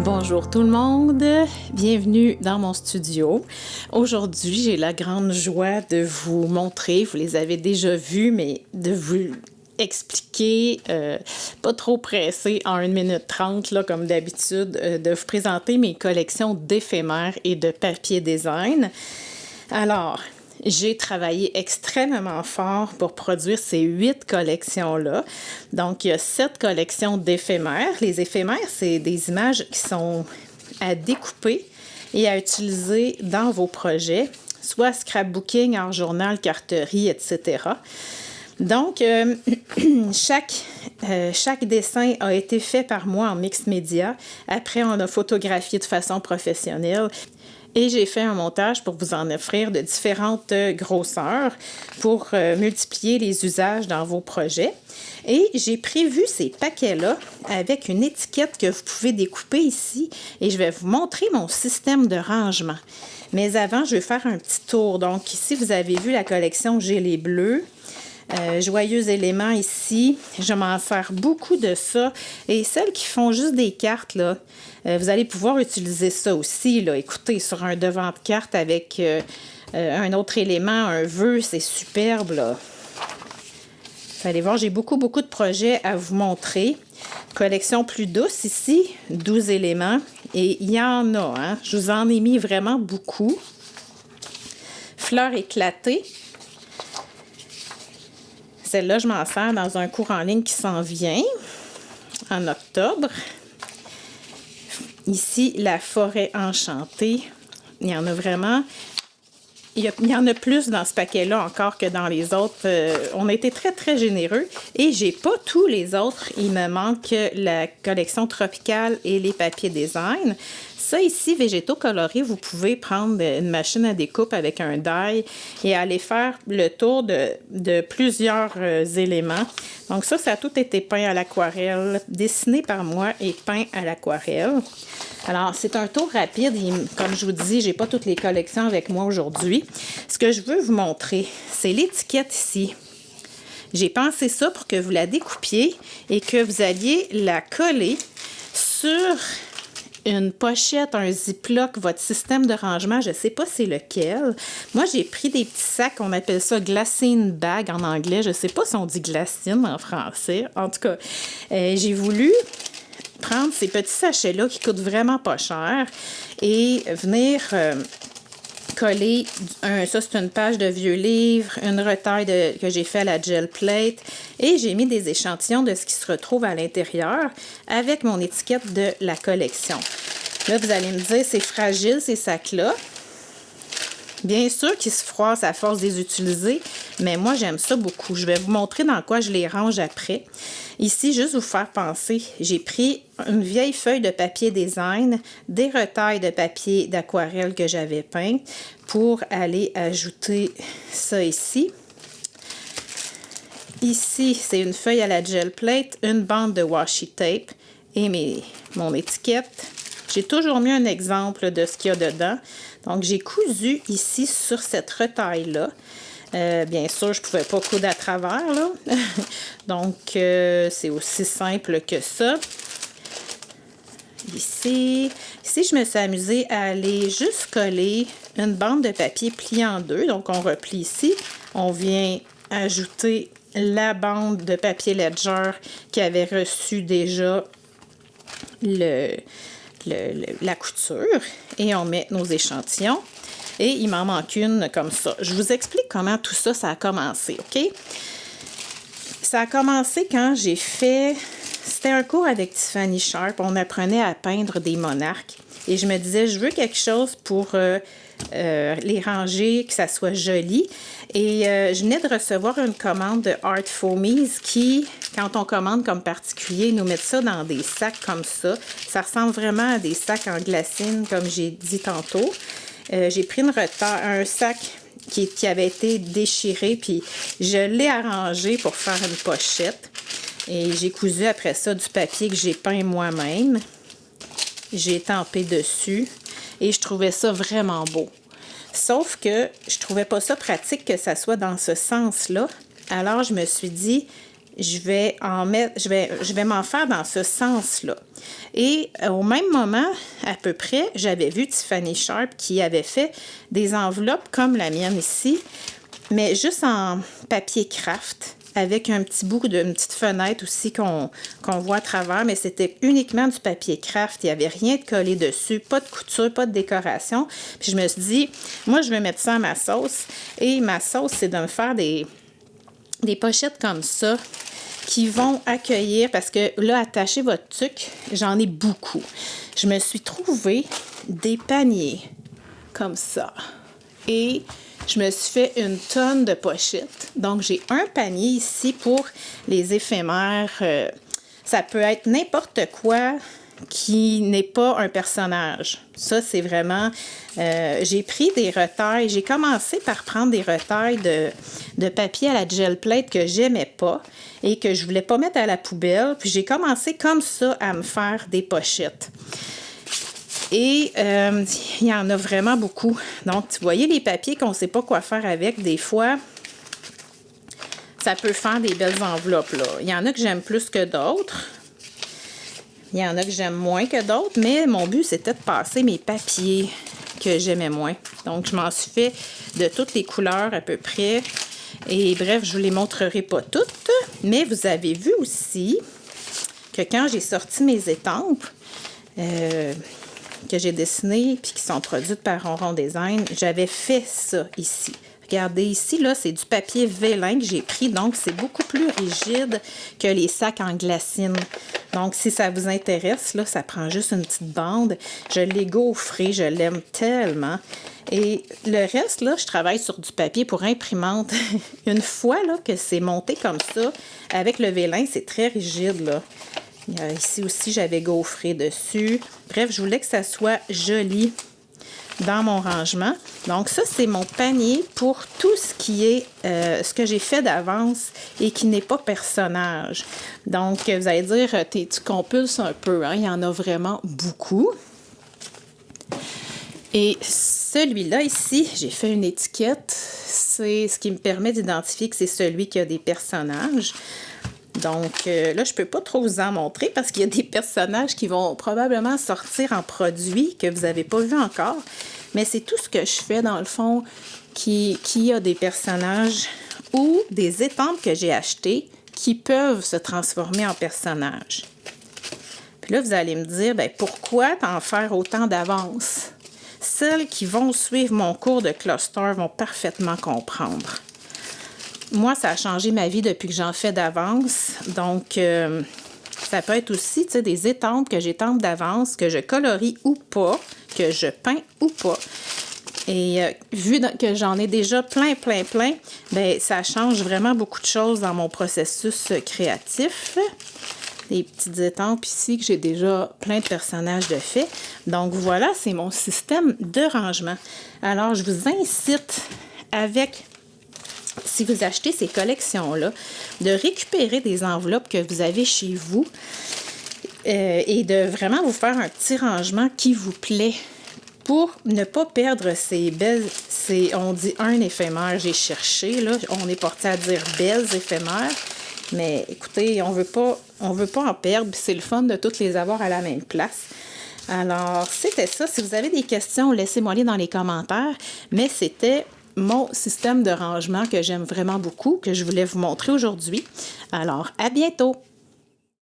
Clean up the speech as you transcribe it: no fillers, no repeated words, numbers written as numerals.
Bonjour tout le monde, bienvenue dans mon studio. Aujourd'hui, j'ai la grande joie de vous montrer, vous les avez déjà vus, mais de vous expliquer, pas trop pressé en 1 minute 30, là, comme d'habitude, de vous présenter mes collections d'éphémères et de papier design. Alors, j'ai travaillé extrêmement fort pour produire ces 8 collections-là. Donc, il y a 7 collections d'éphémères. Les éphémères, c'est des images qui sont à découper et à utiliser dans vos projets, soit scrapbooking, en journal, carterie, etc. Donc, chaque dessin a été fait par moi en mixed media. Après, on a photographié de façon professionnelle. Et j'ai fait un montage pour vous en offrir de différentes grosseurs pour multiplier les usages dans vos projets. Et j'ai prévu ces paquets-là avec une étiquette que vous pouvez découper ici et je vais vous montrer mon système de rangement. Mais avant, je vais faire un petit tour. Donc ici, vous avez vu la collection J'ai les bleus. Joyeux éléments ici, je m'en sers beaucoup de ça. Et celles qui font juste des cartes, là, vous allez pouvoir utiliser ça aussi. Là. Écoutez, sur un devant de carte avec un autre élément, un vœu, c'est superbe. Là. Vous allez voir, j'ai beaucoup de projets à vous montrer. Collection plus douce ici, 12 éléments. Et il y en a, hein? Je vous en ai mis vraiment beaucoup. Fleurs éclatées. Celle-là, je m'en sers dans un cours en ligne qui s'en vient en octobre. Ici, la forêt enchantée. Il y en a vraiment. Il y en a plus dans ce paquet-là encore que dans les autres. On a été très généreux. Et j'ai pas tous les autres. Il me manque la collection tropicale et les papiers design. Ça ici, végétaux colorés, vous pouvez prendre une machine à découpe avec un die et aller faire le tour de plusieurs éléments. Donc ça a tout été peint à l'aquarelle, dessiné par moi et peint à l'aquarelle. Alors, c'est un tour rapide. Et, comme je vous dis, j'ai pas toutes les collections avec moi aujourd'hui. Ce que je veux vous montrer, c'est l'étiquette ici. J'ai pensé ça pour que vous la découpiez et que vous alliez la coller sur une pochette, un ziploc, votre système de rangement, je ne sais pas c'est lequel. Moi, j'ai pris des petits sacs, on appelle ça glassine bag en anglais. Je ne sais pas si on dit glassine en français. En tout cas, j'ai voulu prendre ces petits sachets-là qui coûtent vraiment pas cher et venir coller, ça c'est une page de vieux livre, une retaille que j'ai fait à la gel plate et j'ai mis des échantillons de ce qui se retrouve à l'intérieur avec mon étiquette de la collection. Là, vous allez me dire, c'est fragile ces sacs-là. Bien sûr qu'ils se froissent à force de les utiliser, mais moi, j'aime ça beaucoup. Je vais vous montrer dans quoi je les range après. Ici, juste vous faire penser, j'ai pris une vieille feuille de papier design, des retailles de papier d'aquarelle que j'avais peint pour aller ajouter ça ici. Ici, c'est une feuille à la gel plate, une bande de washi tape et mon étiquette. J'ai toujours mis un exemple de ce qu'il y a dedans. Donc, j'ai cousu ici sur cette retaille-là. Bien sûr, je ne pouvais pas coudre à travers, là. Donc, c'est aussi simple que ça. Ici, je me suis amusée à aller juste coller une bande de papier pliée en deux. Donc, on replie ici. On vient ajouter la bande de papier Ledger qui avait reçu déjà la couture et on met nos échantillons et il m'en manque une comme ça. Je vous explique comment tout ça, ça a commencé, OK? Ça a commencé quand j'ai fait... C'était un cours avec Tiffany Sharp. On apprenait à peindre des monarques et je me disais, je veux quelque chose pour les ranger, que ça soit joli. Et je venais de recevoir une commande de Art Foamies qui, quand on commande comme particulier, nous mettent ça dans des sacs comme ça. Ça ressemble vraiment à des sacs en glassine, comme j'ai dit tantôt. J'ai pris un sac qui avait été déchiré, puis je l'ai arrangé pour faire une pochette. Et j'ai cousu après ça du papier que j'ai peint moi-même. J'ai tampé dessus et je trouvais ça vraiment beau. Sauf que je trouvais pas ça pratique que ça soit dans ce sens-là. Alors, je me suis dit, je vais m'en faire dans ce sens-là. Et au même moment, à peu près, j'avais vu Tiffany Sharp qui avait fait des enveloppes comme la mienne ici, mais juste en papier craft, avec un petit bout d'une petite fenêtre aussi qu'on voit à travers, mais c'était uniquement du papier craft. Il n'y avait rien de collé dessus, pas de couture, pas de décoration. Puis je me suis dit, moi, je vais mettre ça à ma sauce. Et ma sauce, c'est de me faire des pochettes comme ça qui vont accueillir, parce que là, attachez votre tuque, j'en ai beaucoup. Je me suis trouvé des paniers comme ça. Et je me suis fait une tonne de pochettes. Donc, j'ai un panier ici pour les éphémères. Ça peut être n'importe quoi qui n'est pas un personnage. Ça, c'est vraiment... j'ai pris des retailles. J'ai commencé par prendre des retailles de papier à la gel plate que j'aimais pas et que je voulais pas mettre à la poubelle. Puis j'ai commencé comme ça à me faire des pochettes. Et il y en a vraiment beaucoup. Donc, vous voyez les papiers qu'on ne sait pas quoi faire avec, des fois, ça peut faire des belles enveloppes, là. Il y en a que j'aime plus que d'autres. Il y en a que j'aime moins que d'autres, mais mon but, c'était de passer mes papiers que j'aimais moins. Donc, je m'en suis fait de toutes les couleurs à peu près. Et bref, je ne vous les montrerai pas toutes, mais vous avez vu aussi que quand j'ai sorti mes étampes, que j'ai dessinées puis qui sont produites par Ronron Design, j'avais fait ça ici. Regardez ici, là, c'est du papier vélin que j'ai pris, donc c'est beaucoup plus rigide que les sacs en glacine. Donc, si ça vous intéresse, là, ça prend juste une petite bande. Je l'ai gaufré, je l'aime tellement. Et le reste, là, je travaille sur du papier pour imprimante. Une fois là, que c'est monté comme ça, avec le vélin, c'est très rigide, là. Ici aussi, j'avais gaufré dessus. Bref, je voulais que ça soit joli dans mon rangement. Donc, ça, c'est mon panier pour tout ce qui est ce que j'ai fait d'avance et qui n'est pas personnage. Donc, vous allez dire, tu compulses un peu, hein? Il y en a vraiment beaucoup. Et celui-là ici, j'ai fait une étiquette. C'est ce qui me permet d'identifier que c'est celui qui a des personnages. Donc, là, je ne peux pas trop vous en montrer parce qu'il y a des personnages qui vont probablement sortir en produit que vous n'avez pas vu encore. Mais c'est tout ce que je fais, dans le fond, qui a des personnages ou des étampes que j'ai achetées qui peuvent se transformer en personnages. Puis là, vous allez me dire, bien, pourquoi t'en faire autant d'avance? Celles qui vont suivre mon cours de cluster vont parfaitement comprendre. Moi, ça a changé ma vie depuis que j'en fais d'avance. Donc, ça peut être aussi, tu sais, des étampes que j'étampe d'avance, que je colorie ou pas, que je peins ou pas. Et vu que j'en ai déjà plein, bien, ça change vraiment beaucoup de choses dans mon processus créatif. Des petites étampes ici que j'ai déjà plein de personnages de fait. Donc, voilà, c'est mon système de rangement. Alors, je vous incite si vous achetez ces collections-là, de récupérer des enveloppes que vous avez chez vous et de vraiment vous faire un petit rangement qui vous plaît pour ne pas perdre ces belles... on dit un éphémère, j'ai cherché, là, on est porté à dire belles éphémères, mais écoutez, on veut pas en perdre, puis c'est le fun de toutes les avoir à la même place. Alors, c'était ça. Si vous avez des questions, laissez-moi-les dans les commentaires, mais c'était mon système de rangement que j'aime vraiment beaucoup, que je voulais vous montrer aujourd'hui. Alors, à bientôt!